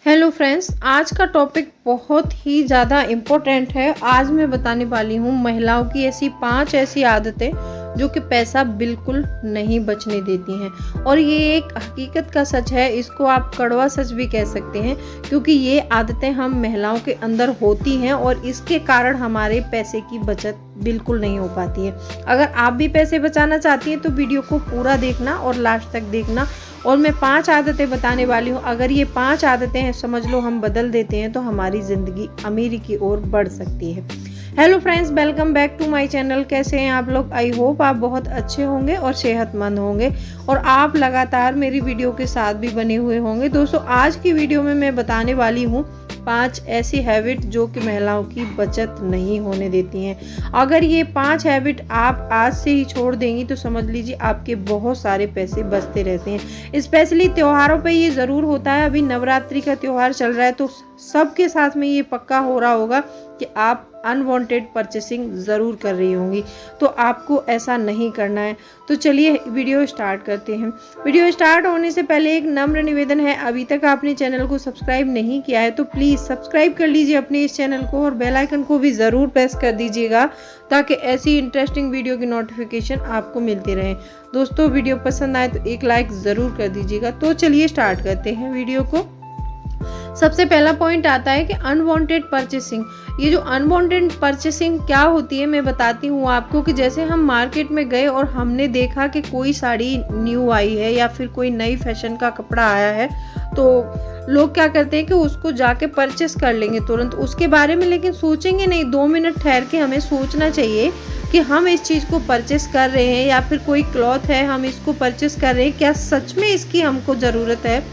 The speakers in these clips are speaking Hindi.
हेलो फ्रेंड्स, आज का टॉपिक बहुत ही ज़्यादा इम्पोर्टेंट है। आज मैं बताने वाली हूँ महिलाओं की ऐसी 5 ऐसी आदतें जो कि पैसा बिल्कुल नहीं बचने देती हैं। और ये एक हकीकत का सच है, इसको आप कड़वा सच भी कह सकते हैं, क्योंकि ये आदतें हम महिलाओं के अंदर होती हैं और इसके कारण हमारे पैसे की बचत बिल्कुल नहीं हो पाती है। अगर आप भी पैसे बचाना चाहती हैं तो वीडियो को पूरा देखना और लास्ट तक देखना। और मैं 5 आदतें बताने वाली हूँ। अगर ये 5 आदतें हैं, समझ लो हम बदल देते हैं तो हमारी ज़िंदगी अमीरी की ओर बढ़ सकती है। Hello friends, welcome back to my channel. कैसे हैं आप लोग? आई होप आप बहुत अच्छे होंगे और सेहतमंद होंगे और आप लगातार मेरी वीडियो के साथ भी बने हुए होंगे। दोस्तों, आज की वीडियो में मैं बताने वाली हूँ 5 ऐसी हैबिट जो कि महिलाओं की बचत नहीं होने देती हैं। अगर ये 5 हैबिट आप आज से ही छोड़ देंगी तो समझ लीजिए आपके बहुत सारे पैसे बचते रहते हैं। स्पेशली त्योहारों पे ये ज़रूर होता है। अभी नवरात्रि का त्योहार चल रहा है तो सबके साथ में ये पक्का हो रहा होगा कि आप अनवांटेड परचेसिंग ज़रूर कर रही होंगी, तो आपको ऐसा नहीं करना है। तो चलिए वीडियो स्टार्ट करते हैं। वीडियो स्टार्ट होने से पहले एक नम्र निवेदन है, अभी तक आपने चैनल को सब्सक्राइब नहीं किया है तो प्लीज़ सब्सक्राइब कर लीजिए अपने इस चैनल को और बेल आइकन को भी ज़रूर प्रेस कर दीजिएगा ताकि ऐसी इंटरेस्टिंग वीडियो की नोटिफिकेशन आपको मिलती रहे। दोस्तों, वीडियो पसंद आए तो एक लाइक ज़रूर कर दीजिएगा। तो चलिए स्टार्ट करते हैं वीडियो को। सबसे पहला पॉइंट आता है कि अनवांटेड परचेसिंग। ये जो अनवांटेड परचेसिंग क्या होती है मैं बताती हूँ आपको। कि जैसे हम मार्केट में गए और हमने देखा कि कोई साड़ी न्यू आई है या फिर कोई नई फैशन का कपड़ा आया है, तो लोग क्या करते हैं कि उसको जाके परचेस कर लेंगे तुरंत उसके बारे में, लेकिन सोचेंगे नहीं। 2 मिनट ठहर के हमें सोचना चाहिए कि हम इस चीज़ को परचेस कर रहे हैं, या फिर कोई क्लॉथ है हम इसको परचेस कर रहे हैं, क्या सच में इसकी हमको ज़रूरत है।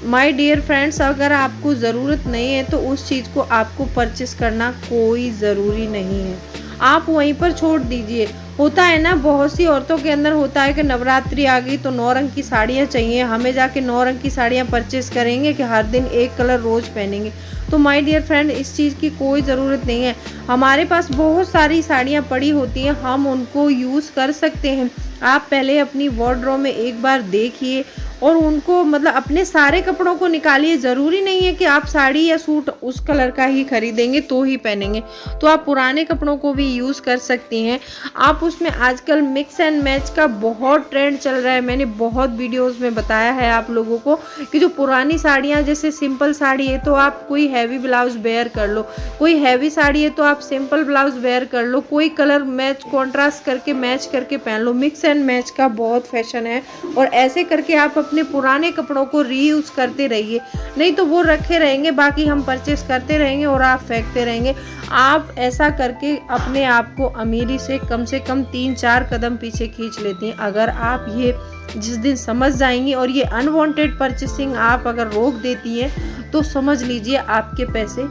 माय डियर फ्रेंड्स, अगर आपको ज़रूरत नहीं है तो उस चीज़ को आपको परचेस करना कोई ज़रूरी नहीं है, आप वहीं पर छोड़ दीजिए। होता है ना, बहुत सी औरतों के अंदर होता है कि नवरात्रि आ गई तो 9 रंग की साड़ियाँ चाहिए, हमें जाके 9 रंग की साड़ियाँ परचेस करेंगे कि हर दिन एक कलर रोज़ पहनेंगे। तो माय डियर फ्रेंड, इस चीज़ की कोई ज़रूरत नहीं है। हमारे पास बहुत सारी साड़ियाँ पड़ी होती हैं, हम उनको यूज़ कर सकते हैं। आप पहले अपनी वार्डरोब में एक बार देखिए और उनको मतलब अपने सारे कपड़ों को निकालिए। ज़रूरी नहीं है कि आप साड़ी या सूट उस कलर का ही खरीदेंगे तो ही पहनेंगे, तो आप पुराने कपड़ों को भी यूज़ कर सकती हैं। आप उसमें आजकल मिक्स एंड मैच का बहुत ट्रेंड चल रहा है। मैंने बहुत वीडियोस में बताया है आप लोगों को कि जो पुरानी साड़ियाँ, जैसे सिंपल साड़ी है तो आप कोई हैवी ब्लाउज वेयर कर लो, कोई हैवी साड़ी है तो आप सिंपल ब्लाउज वेयर कर लो, कोई कलर मैच कॉन्ट्रास्ट करके मैच करके पहन लो। मिक्स एंड मैच का बहुत फैशन है और ऐसे करके आप अपने पुराने कपड़ों को रीयूज करते रहिए, नहीं तो वो रखे रहेंगे, बाकी हम परचेस करते रहेंगे और आप फेंकते रहेंगे। आप ऐसा करके अपने आप को अमीरी से कम 3-4 कदम पीछे खींच लेती हैं। अगर आप ये जिस दिन समझ जाएंगी और ये अनवांटेड परचेसिंग आप अगर रोक देती हैं तो समझ लीजिए आपके पैसे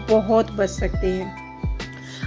बहुत बच सकते हैं।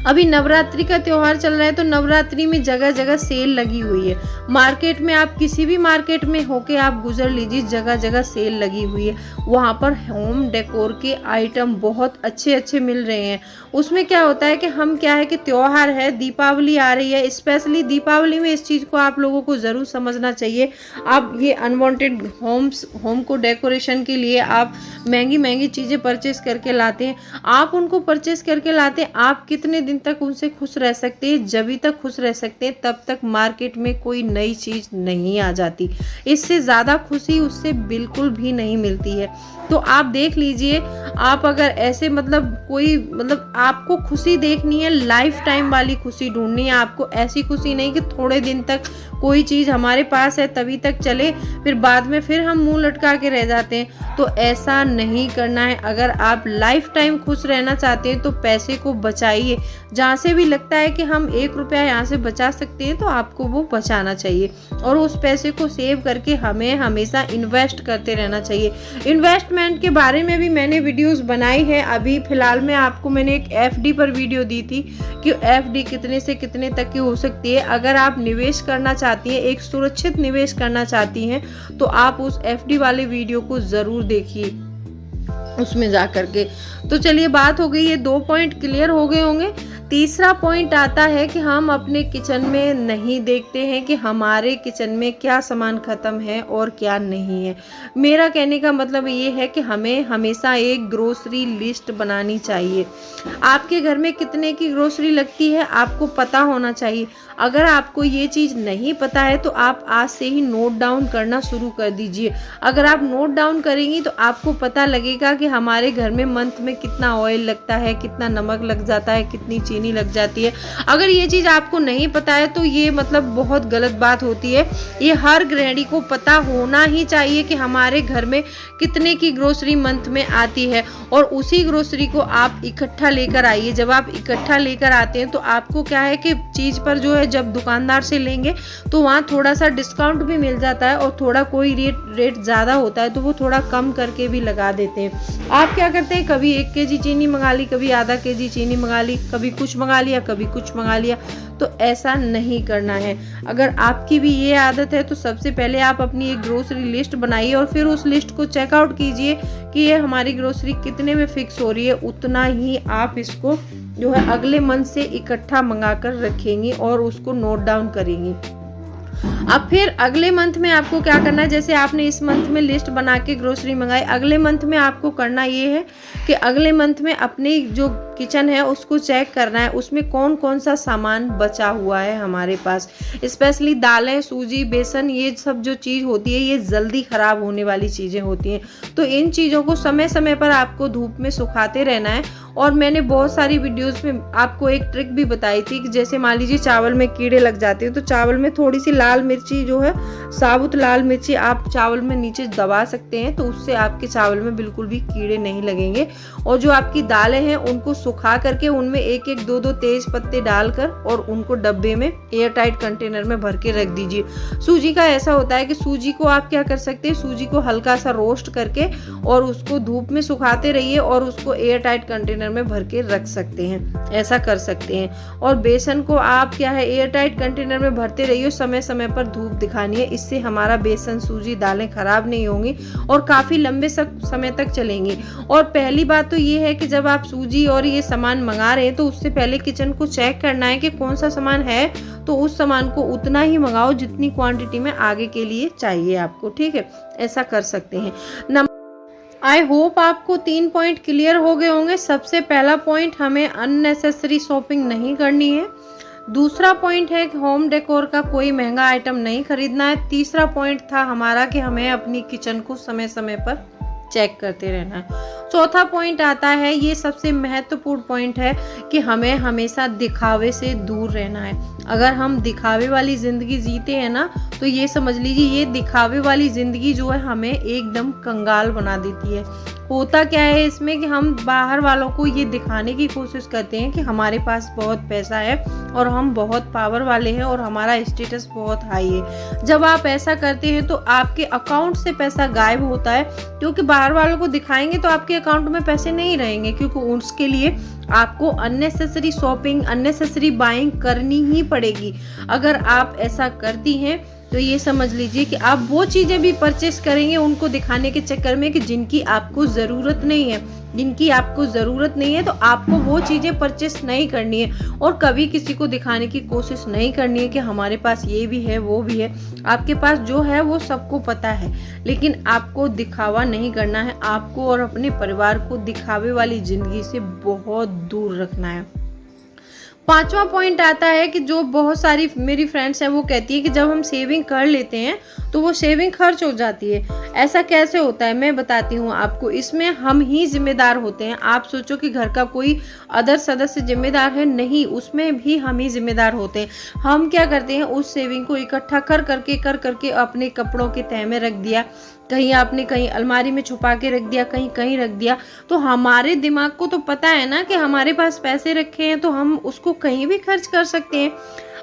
अभी नवरात्रि का त्योहार चल रहा है तो नवरात्रि में जगह जगह सेल लगी हुई है। मार्केट में आप किसी भी मार्केट में होके आप गुजर लीजिए, जगह जगह सेल लगी हुई है। वहाँ पर होम डेकोर के आइटम बहुत अच्छे अच्छे मिल रहे हैं। उसमें क्या होता है कि हम क्या है कि त्योहार है, दीपावली आ रही है, स्पेशली दीपावली में इस चीज़ को आप लोगों को ज़रूर समझना चाहिए। आप ये अनवांटेड होम को डेकोरेशन के लिए आप महंगी महंगी चीज़ें परचेस करके लाते हैं। आप उनको परचेस करके लाते हैं, आप कितने दिन तक उनसे खुश रह सकते हैं? जब तक खुश रह सकते हैं तब तक मार्केट में कोई नई चीज नहीं आ जाती। इससे ज्यादा खुशी उससे बिल्कुल भी नहीं मिलती है। तो आप देख लीजिए, आप अगर ऐसे मतलब आपको खुशी देखनी है, लाइफ टाइम वाली खुशी ढूंढनी है आपको। ऐसी खुशी नहीं कि थोड़े दिन तक कोई चीज हमारे पास है तभी तक चले, फिर बाद में फिर हम मुंह लटका के रह जाते हैं। तो ऐसा नहीं करना है। अगर आप लाइफ टाइम खुश रहना चाहते हैं तो पैसे को बचाइए। जहाँ से भी लगता है कि हम 1 रुपया यहाँ से बचा सकते हैं तो आपको वो बचाना चाहिए और उस पैसे को सेव करके हमें हमेशा इन्वेस्ट करते रहना चाहिए। इन्वेस्टमेंट के बारे में भी मैंने वीडियोस बनाई है। अभी फिलहाल में आपको मैंने एक एफडी पर वीडियो दी थी कि एफडी कितने से कितने तक की हो सकती है। अगर आप निवेश करना चाहती हैं, एक सुरक्षित निवेश करना चाहती हैं, तो आप उस एफडी वाले वीडियो को ज़रूर देखिए। उसमें जा करके। तो चलिए बात हो गई, ये 2 पॉइंट क्लियर हो गए होंगे। तीसरा पॉइंट आता है कि हम अपने किचन में नहीं देखते हैं कि हमारे किचन में क्या सामान ख़त्म है और क्या नहीं है। मेरा कहने का मतलब ये है कि हमें हमेशा एक ग्रोसरी लिस्ट बनानी चाहिए। आपके घर में कितने की ग्रोसरी लगती है आपको पता होना चाहिए। अगर आपको ये चीज़ नहीं पता है तो आप आज से ही नोट डाउन करना शुरू कर दीजिए। अगर आप नोट डाउन करेंगी तो आपको पता लगेगा कि हमारे घर में मंथ में कितना ऑयल लगता है, कितना नमक लग जाता है, कितनी चीनी लग जाती है। अगर ये चीज़ आपको नहीं पता है तो ये मतलब बहुत गलत बात होती है। ये हर गृहिणी को पता होना ही चाहिए कि हमारे घर में कितने की ग्रोसरी मंथ में आती है, और उसी ग्रोसरी को आप इकट्ठा लेकर आइए। जब आप इकट्ठा लेकर आते हैं तो आपको क्या है कि चीज़ पर जो है जब दुकानदार से लेंगे तो वहाँ थोड़ा सा डिस्काउंट भी मिल जाता है, और थोड़ा कोई रेट ज़्यादा होता है तो वो थोड़ा कम करके भी लगा देते हैं। आप क्या करते हैं, कभी 1 केजी चीनी मंगा ली, कभी आधा केजी चीनी मंगा ली, कभी कुछ मंगा लिया, कभी कुछ मंगा लिया। तो ऐसा नहीं करना है। अगर आपकी भी ये आदत है तो सबसे पहले आप अपनी एक ग्रोसरी लिस्ट बनाइए और फिर उस लिस्ट को चेकआउट कीजिए कि ये हमारी ग्रोसरी कितने में फिक्स हो रही है। उतना ही आप इसको जो है अगले मंथ से इकट्ठा मंगा कर रखेंगी और उसको नोट डाउन करेंगी। अब फिर अगले मंथ में आपको क्या करना है, जैसे आपने इस मंथ में लिस्ट बना के ग्रोसरी मंगाई, अगले मंथ में आपको करना ये है कि अगले मंथ में अपनी जो किचन है उसको चेक करना है, उसमें कौन कौन सा सामान बचा हुआ है हमारे पास। स्पेशली दालें, सूजी, बेसन, ये सब जो चीज़ होती है ये जल्दी ख़राब होने वाली चीज़ें होती हैं। तो इन चीज़ों को समय समय पर आपको धूप में सुखाते रहना है। और मैंने बहुत सारी वीडियोस में आपको एक ट्रिक भी बताई थी कि जैसे मान लीजिए चावल में कीड़े लग जाते हैं तो चावल में थोड़ी सी लाल मिर्ची जो है, साबुत लाल मिर्ची आप चावल में नीचे दबा सकते हैं, तो उससे आपके चावल में बिल्कुल भी कीड़े नहीं लगेंगे। और जो आपकी दालें हैं उनको सुखा करके उनमें 1-1, 2-2 तेज पत्ते डालकर और उनको डब्बे में एयर टाइट कंटेनर में भर के रख दीजिए। सूजी का ऐसा होता है कि सूजी को आप क्या कर सकते हैं, सूजी को हल्का सा रोस्ट करके और उसको धूप में सुखाते रहिए और उसको एयर टाइट कंटेनर में भर के रख सकते हैं, ऐसा कर सकते हैं। और बेसन को आप क्या है एयर टाइट कंटेनर में भरते रहिए, समय समय पर धूप दिखानी है। इससे हमारा बेसन, सूजी, दालें खराब नहीं होंगी और काफी लंबे समय तक चलेंगी। और पहली बात तो ये है कि जब आप सूजी और ये सामान मंगा रहे हैं तो उससे पहले किचन को चेक करना है कि कौन सा सामान है, तो उस सामान को उतना ही मंगाओ जितनी क्वांटिटी में आगे के लिए चाहिए आपको। ठीक है, ऐसा कर सकते हैं। आई होप आपको 3 पॉइंट क्लियर हो गए होंगे। सबसे पहला पॉइंट, हमें अननेसेसरी शॉपिंग नहीं करनी है। दूसरा पॉइंट है कि होम डेकोर का कोई महंगा आइटम नहीं खरीदना है। तीसरा पॉइंट था हमारा कि हमें अपनी किचन को समय समय पर चेक करते रहना है। चौथा पॉइंट आता है, ये सबसे महत्वपूर्ण पॉइंट है कि हमें हमेशा दिखावे से दूर रहना है। अगर हम दिखावे वाली ज़िंदगी जीते हैं ना, तो ये समझ लीजिए ये दिखावे वाली ज़िंदगी जो है हमें एकदम कंगाल बना देती है। होता क्या है इसमें कि हम बाहर वालों को ये दिखाने की कोशिश करते हैं कि हमारे पास बहुत पैसा है और हम बहुत पावर वाले हैं और हमारा स्टेटस बहुत हाई है। जब आप ऐसा करते हैं तो आपके अकाउंट से पैसा गायब होता है, क्योंकि बाहर वालों को दिखाएंगे तो आपके अकाउंट में पैसे नहीं रहेंगे, क्योंकि उसके लिए आपको अननेसेसरी शॉपिंग, अननेसेसरी बाइंग करनी ही पड़ेगी। अगर आप ऐसा करती हैं तो ये समझ लीजिए कि आप वो चीज़ें भी परचेस करेंगे उनको दिखाने के चक्कर में कि जिनकी आपको ज़रूरत नहीं है। जिनकी आपको ज़रूरत नहीं है तो आपको वो चीज़ें परचेस नहीं करनी है और कभी किसी को दिखाने की कोशिश नहीं करनी है कि हमारे पास ये भी है, वो भी है। आपके पास जो है वो सबको पता है, लेकिन आपको दिखावा नहीं करना है। आपको और अपने परिवार को दिखावे वाली ज़िंदगी से बहुत दूर रखना है। पांचवा पॉइंट आता है कि जो बहुत सारी मेरी फ्रेंड्स हैं वो कहती है कि जब हम सेविंग कर लेते हैं तो वो सेविंग खर्च हो जाती है। ऐसा कैसे होता है मैं बताती हूँ आपको। इसमें हम ही जिम्मेदार होते हैं। आप सोचो कि घर का कोई अदर सदस्य जिम्मेदार है, नहीं, उसमें भी हम ही जिम्मेदार होते हैं। हम क्या करते हैं, उस सेविंग को इकट्ठा कर करके अपने कपड़ों के तह में रख दिया, कहीं आपने कहीं अलमारी में छुपा के रख दिया, कहीं कहीं रख दिया। तो हमारे दिमाग को तो पता है ना कि हमारे पास पैसे रखे हैं तो हम उसको कहीं भी खर्च कर सकते हैं।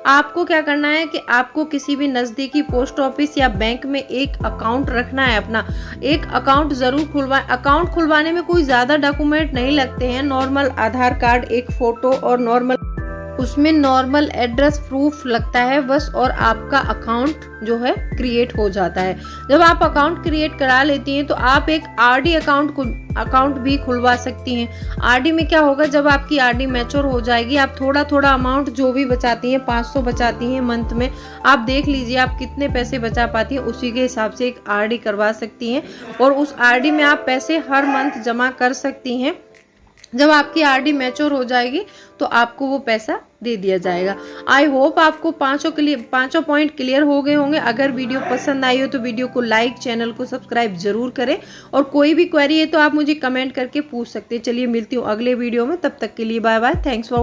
आपको क्या करना है कि आपको किसी भी नज़दीकी पोस्ट ऑफिस या बैंक में एक अकाउंट रखना है। अपना एक अकाउंट ज़रूर खुलवाएं। अकाउंट खुलवाने में कोई ज़्यादा डॉक्यूमेंट नहीं लगते हैं। नॉर्मल आधार कार्ड, एक फ़ोटो और नॉर्मल उसमें नॉर्मल एड्रेस प्रूफ लगता है बस, और आपका अकाउंट जो है क्रिएट हो जाता है। जब आप अकाउंट क्रिएट करा लेती हैं तो आप एक आरडी अकाउंट भी खुलवा सकती हैं। आरडी में क्या होगा, जब आपकी आरडी मैच्योर हो जाएगी, आप थोड़ा थोड़ा अमाउंट जो भी बचाती हैं, 500 बचाती हैं मंथ में, आप देख लीजिए आप कितने पैसे बचा पाती हैं, उसी के हिसाब से एक आरडी करवा सकती हैं और उस आरडी में आप पैसे हर मंथ जमा कर सकती हैं। जब आपकी आरडी मैच्योर हो जाएगी तो आपको वो पैसा दे दिया जाएगा। आई होप आपको पांचों पॉइंट क्लियर हो गए होंगे। अगर वीडियो पसंद आई हो तो वीडियो को लाइक, चैनल को सब्सक्राइब जरूर करें, और कोई भी क्वेरी है तो आप मुझे कमेंट करके पूछ सकते हैं। चलिए मिलती हूँ अगले वीडियो में, तब तक के लिए बाय बाय, थैंक्स फॉर